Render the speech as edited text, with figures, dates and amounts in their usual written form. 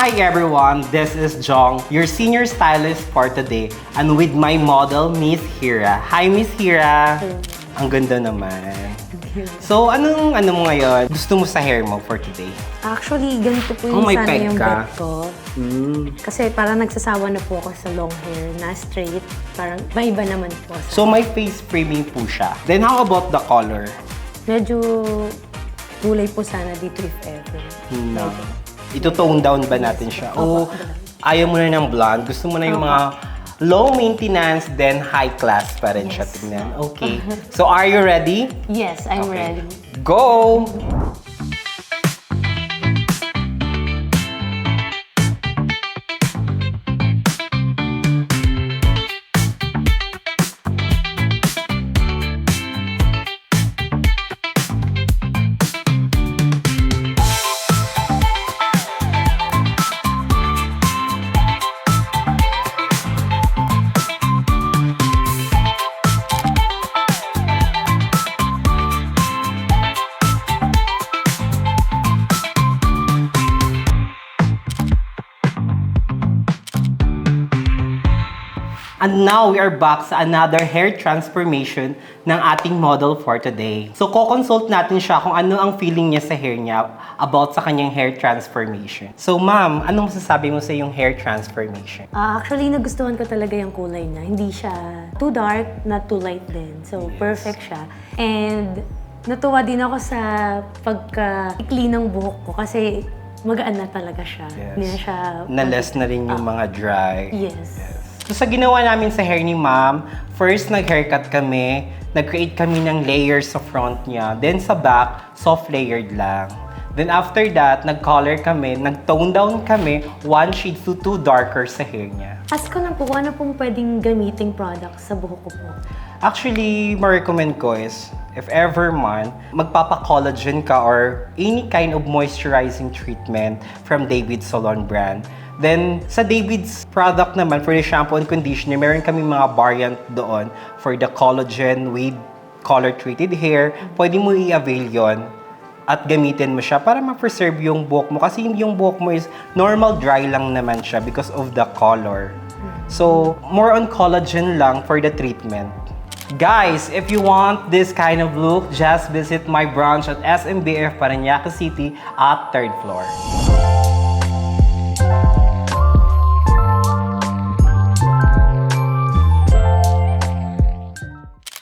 Hi everyone, this is Jhong, your senior stylist for today, and with my model, Miss Hira. Hi Miss Hira! Ang ganda naman. So, anong mo ngayon? Gusto mo sa hair mo for today? Actually, ganito po yung may sana peg yung ka? bet ko. Kasi parang nagsasawa na po ako sa long hair na straight. Parang iba naman po. So, may face framing po siya. Then, how about the color? Medyo kulay po sana dito if ever. No. Ito-tone down ba natin siya? O ayaw mo na ng blonde? Gusto mo na yung mga low maintenance, then high class pa rin siya tingnan. Okay. So, are you ready? Yes, I'm ready. Go! And now, we are back sa another hair transformation ng ating model for today. So, ko-consult natin siya kung ano ang feeling niya sa hair niya about sa kanyang hair transformation. So, ma'am, anong masasabi mo sa yung hair transformation? Actually, nagustuhan ko talaga yung kulay niya. Hindi siya too dark, not too light din. So, perfect siya. And natuwa din ako sa pagka-ikli ng buhok ko kasi magaan na talaga siya. Hindi na siya... Na-less na rin yung mga dry. Yes. So sa ginawa namin sa hair ni ma'am, first nag-haircut kami, nag-create kami ng layers sa front niya. Then sa back, soft layered lang. Then after that, nag-color kami, nag-tone down kami, one shade to two darker sa hair niya. Ask ko lang po, ano pong pwedeng gamiting products sa buhok ko po? Actually, ma-recommend ko is, if ever man, magpapa-collagen ka or any kind of moisturizing treatment from David Salon brand. Then, sa David's product naman, for the shampoo and conditioner, meron kami mga variant doon for the collagen with color-treated hair. Pwede mo i-avail yon at gamitin mo siya para ma-preserve yung buhok mo. Kasi yung buhok mo is normal dry lang naman siya because of the color. So, more on collagen lang for the treatment. Guys, if you want this kind of look, just visit my branch at SMBF Parañaque City at 3rd floor.